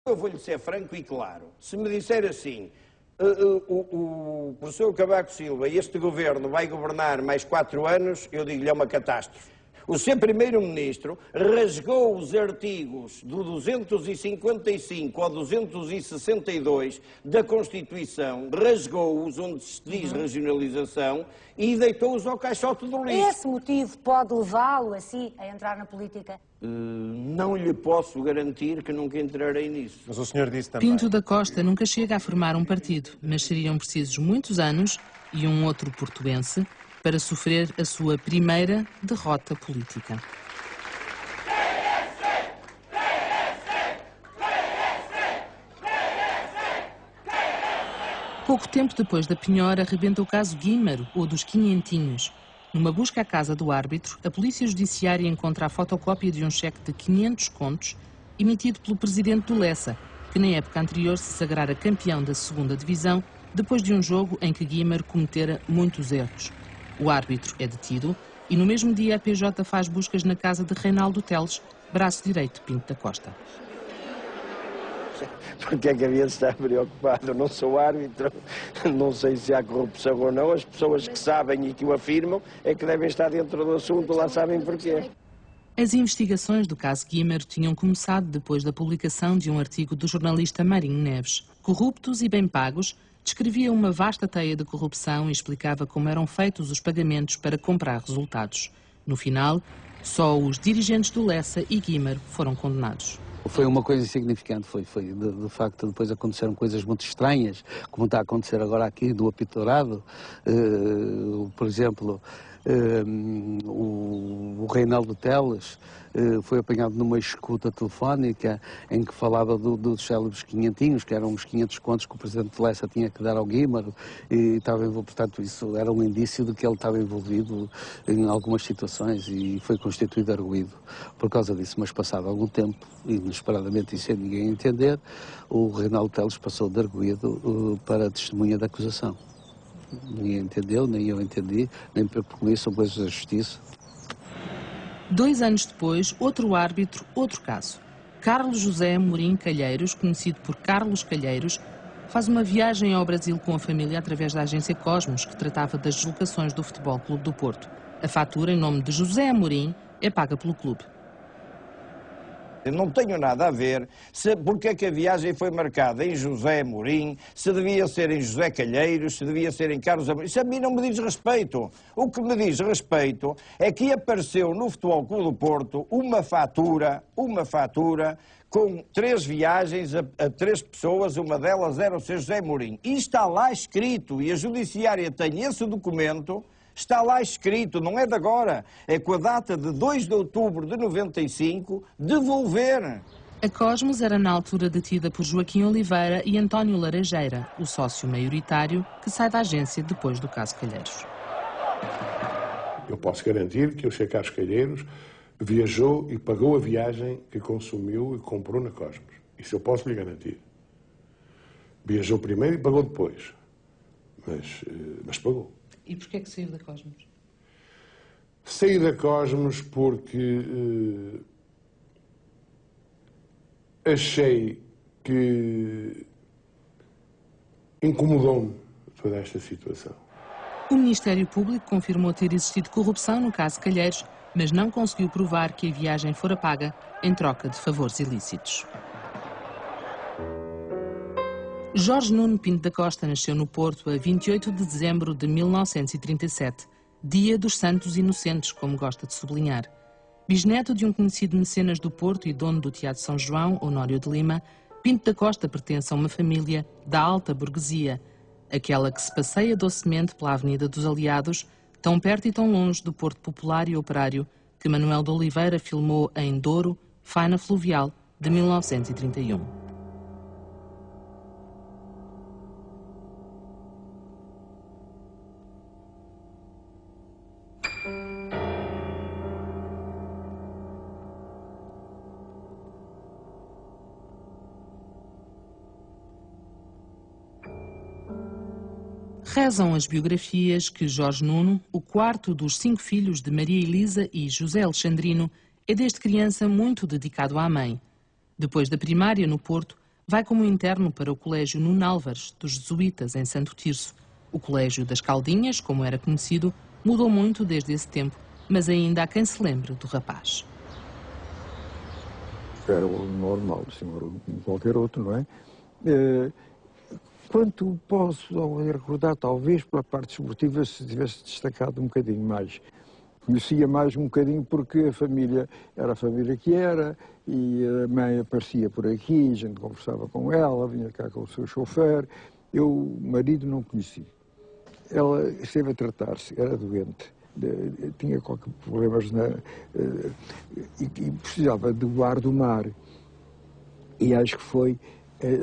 Eu vou-lhe ser franco e claro. Se me disser assim, o professor Cavaco Silva e este governo vai governar mais 4 anos, eu digo-lhe é uma catástrofe. O seu primeiro-ministro rasgou os artigos do 255 ao 262 da Constituição, rasgou-os onde se diz regionalização e deitou-os ao caixote do lixo. Esse motivo pode levá-lo, assim, a entrar na política? Não lhe posso garantir que nunca entrarei nisso. Mas o senhor disse também... Pinto da Costa nunca chega a formar um partido, mas seriam precisos muitos anos e um outro portuense para sofrer a sua primeira derrota política. Pouco tempo depois da penhora, arrebenta o caso Guímaro, ou dos Quinhentinhos. Numa busca à casa do árbitro, a polícia judiciária encontra a fotocópia de um cheque de 500 contos emitido pelo presidente do Lessa, que na época anterior se sagrara campeão da 2ª Divisão, depois de um jogo em que Guímaro cometera muitos erros. O árbitro é detido e no mesmo dia a PJ faz buscas na casa de Reinaldo Teles, braço direito de Pinto da Costa. Porque é que havia de estar preocupado? Eu não sou árbitro, não sei se há corrupção ou não. As pessoas que sabem e que o afirmam é que devem estar dentro do assunto, lá sabem porquê. As investigações do caso Guímaro tinham começado depois da publicação de um artigo do jornalista Marinho Neves. Corruptos e bem pagos, descrevia uma vasta teia de corrupção e explicava como eram feitos os pagamentos para comprar resultados. No final, só os dirigentes do Lessa e Guímaro foram condenados. Foi uma coisa insignificante, de facto depois aconteceram coisas muito estranhas, como está a acontecer agora aqui do apito dourado, por exemplo, o Reinaldo Teles foi apanhado numa escuta telefónica em que falava dos célebres quinhentinhos, que eram os 500 contos que o presidente de Lessa tinha que dar ao Guímaro, e estava envolvido, portanto isso era um indício de que ele estava envolvido em algumas situações e foi constituído arguido por causa disso. Mas passado algum tempo, inesperadamente e sem ninguém entender, o Reinaldo Teles passou de arguido para testemunha da acusação. Ninguém entendeu, nem eu entendi, nem por isso são coisas da justiça. 2 anos depois, outro árbitro, outro caso. Carlos José Amorim Calheiros, conhecido por Carlos Calheiros, faz uma viagem ao Brasil com a família através da agência Cosmos, que tratava das deslocações do Futebol Clube do Porto. A fatura, em nome de José Amorim, é paga pelo clube. Eu não tenho nada a ver porque é que a viagem foi marcada em José Amorim, se devia ser em José Calheiros, se devia ser em Carlos Amorim. Isso a mim não me diz respeito. O que me diz respeito é que apareceu no Futebol Clube do Porto uma fatura com 3 viagens a 3 pessoas, uma delas era o Sr. José Amorim. E está lá escrito, e a Judiciária tem esse documento. Está lá escrito, não é de agora, é com a data de 2 de outubro de 95, devolver. A Cosmos era na altura detida por Joaquim Oliveira e António Laranjeira, o sócio maioritário que sai da agência depois do caso Calheiros. Eu posso garantir que o Sr. Carlos Calheiros viajou e pagou a viagem que consumiu e comprou na Cosmos. Isso eu posso lhe garantir. Viajou primeiro e pagou depois, mas pagou. E porquê é que saiu da Cosmos? Saí da Cosmos porque achei que incomodou-me toda esta situação. O Ministério Público confirmou ter existido corrupção no caso Calheiros, mas não conseguiu provar que a viagem fora paga em troca de favores ilícitos. Jorge Nuno Pinto da Costa nasceu no Porto a 28 de dezembro de 1937, dia dos Santos Inocentes, como gosta de sublinhar. Bisneto de um conhecido mecenas do Porto e dono do Teatro São João, Honório de Lima, Pinto da Costa pertence a uma família da alta burguesia, aquela que se passeia docemente pela Avenida dos Aliados, tão perto e tão longe do Porto Popular e Operário, que Manuel de Oliveira filmou em Douro, Faina Fluvial, de 1931. Rezam as biografias que Jorge Nuno, o 4º dos 5 filhos de Maria Elisa e José Alexandrino, é desde criança muito dedicado à mãe. Depois da primária no Porto, Vai como interno para o Colégio Nuno Álvares, dos Jesuítas, em Santo Tirso. O Colégio das Caldinhas, como era conhecido, mudou muito desde esse tempo, mas ainda há quem se lembre do rapaz. Era o normal, assim, como qualquer outro, não é? Quanto posso recordar, talvez pela parte esportiva, se tivesse destacado um bocadinho mais. Conhecia mais um bocadinho porque a família era a família que era, e a mãe aparecia por aqui, a gente conversava com ela, vinha cá com o seu chofer. Eu, o marido, não conheci. Ela esteve a tratar-se, era doente, tinha qualquer problemas e precisava do ar do mar. E acho que foi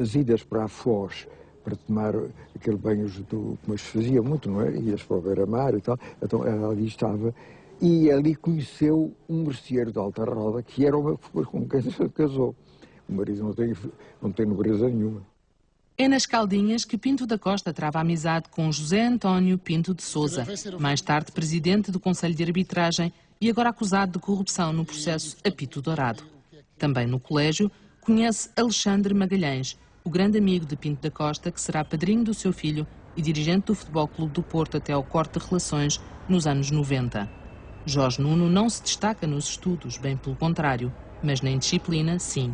as idas para a Foz, para tomar aquele banho como se fazia muito, não é? Ias para o beira-mar e tal, então ela ali estava. E ali conheceu um merceeiro de alta roda, que era uma com quem se casou. O marido não tem nobreza nenhuma. É nas Caldinhas que Pinto da Costa trava amizade com José António Pinto de Sousa, mais tarde presidente do Conselho de Arbitragem e agora acusado de corrupção no processo Apito Dourado. Também no colégio conhece Alexandre Magalhães, o grande amigo de Pinto da Costa, que será padrinho do seu filho e dirigente do Futebol Clube do Porto até ao corte de relações nos anos 90. Jorge Nuno não se destaca nos estudos, bem pelo contrário, mas na indisciplina, sim.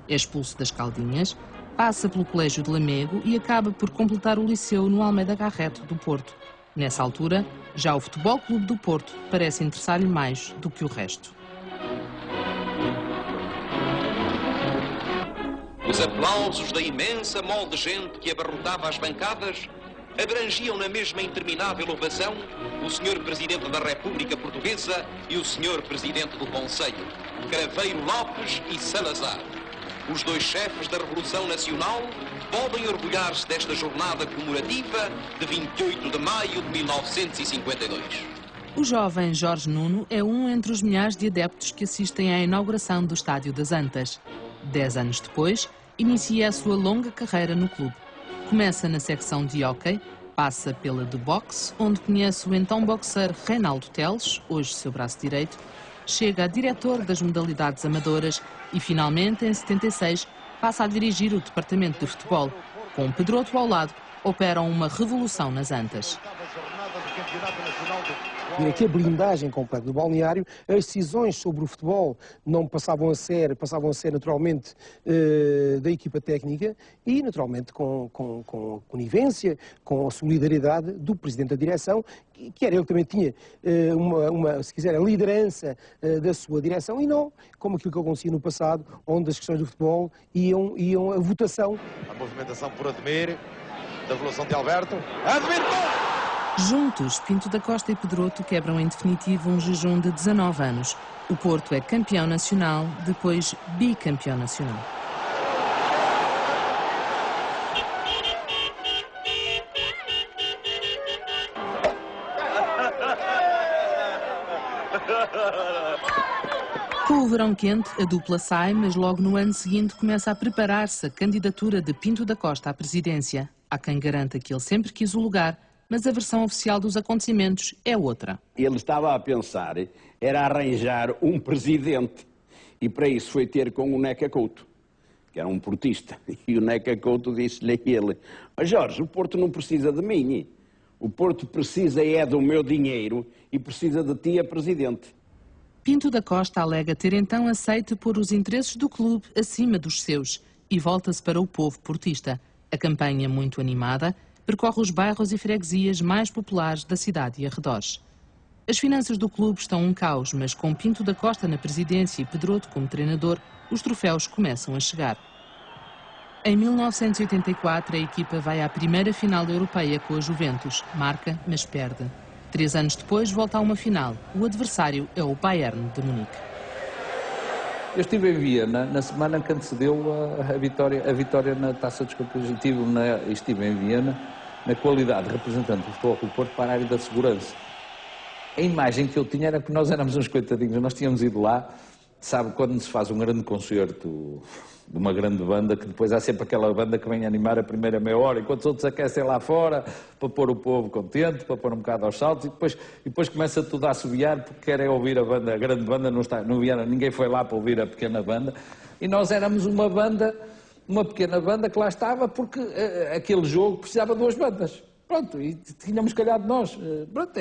É expulso das Caldinhas, passa pelo Colégio de Lamego e acaba por completar o liceu no Almeida Garrett do Porto. Nessa altura, já o Futebol Clube do Porto parece interessar-lhe mais do que o resto. Os aplausos da imensa mole de gente que abarrotava as bancadas abrangiam na mesma interminável ovação o Sr. Presidente da República Portuguesa e o Sr. Presidente do Conselho, Craveiro Lopes e Salazar. Os dois chefes da Revolução Nacional podem orgulhar-se desta jornada comemorativa de 28 de maio de 1952. O jovem Jorge Nuno é um entre os milhares de adeptos que assistem à inauguração do Estádio das Antas. 10 anos depois, inicia a sua longa carreira no clube. Começa na secção de hóquei, passa pela de boxe, onde conhece o então boxer Reinaldo Teles, hoje seu braço direito, chega a diretor das modalidades amadoras e, finalmente, em 76, passa a dirigir o departamento de futebol. Com Pedroto ao lado, operam uma revolução nas Antas. E aqui a blindagem completa do balneário, as decisões sobre o futebol não passavam a ser naturalmente da equipa técnica e naturalmente com a conivência, com a solidariedade do Presidente da Direção, que era ele que também tinha se quiser, a liderança da sua direção e não como aquilo que acontecia no passado, onde as questões do futebol iam a votação. A movimentação por Ademir, da evolução de Alberto. Ademir! Juntos, Pinto da Costa e Pedroto quebram em definitivo um jejum de 19 anos. O Porto é campeão nacional, depois bicampeão nacional. Com o verão quente, a dupla sai, mas logo no ano seguinte começa a preparar-se a candidatura de Pinto da Costa à presidência. Há quem garanta que ele sempre quis o lugar, mas a versão oficial dos acontecimentos é outra. Ele estava a pensar, era arranjar um presidente, e para isso foi ter com o Neca Couto, que era um portista. E o Neca Couto disse-lhe a ele: Jorge, o Porto não precisa de mim, o Porto precisa do meu dinheiro e precisa de ti a presidente. Pinto da Costa alega ter então aceito pôr os interesses do clube acima dos seus e volta-se para o povo portista. A campanha, muito animada, percorre os bairros e freguesias mais populares da cidade e arredores. As finanças do clube estão um caos, mas com Pinto da Costa na presidência e Pedroto como treinador, os troféus começam a chegar. Em 1984, a equipa vai à primeira final europeia com a Juventus. Marca, mas perde. 3 anos depois, volta a uma final. O adversário é o Bayern de Munique. Eu estive em Viena na semana que antecedeu a vitória na Taça dos Campeões. Estive em Viena na qualidade de representante do Futebol Clube do Porto para a área da segurança. A imagem que eu tinha era que nós éramos uns coitadinhos, nós tínhamos ido lá, sabe, quando se faz um grande concerto de uma grande banda, que depois há sempre aquela banda que vem animar a primeira meia hora, enquanto os outros aquecem lá fora, para pôr o povo contente, para pôr um bocado aos saltos, e depois começa tudo a assobiar, porque querem ouvir a banda, a grande banda, ninguém foi lá para ouvir a pequena banda, e nós éramos uma banda uma pequena banda que lá estava porque aquele jogo precisava de duas bandas. Pronto, e tínhamos calhado nós. Pronto,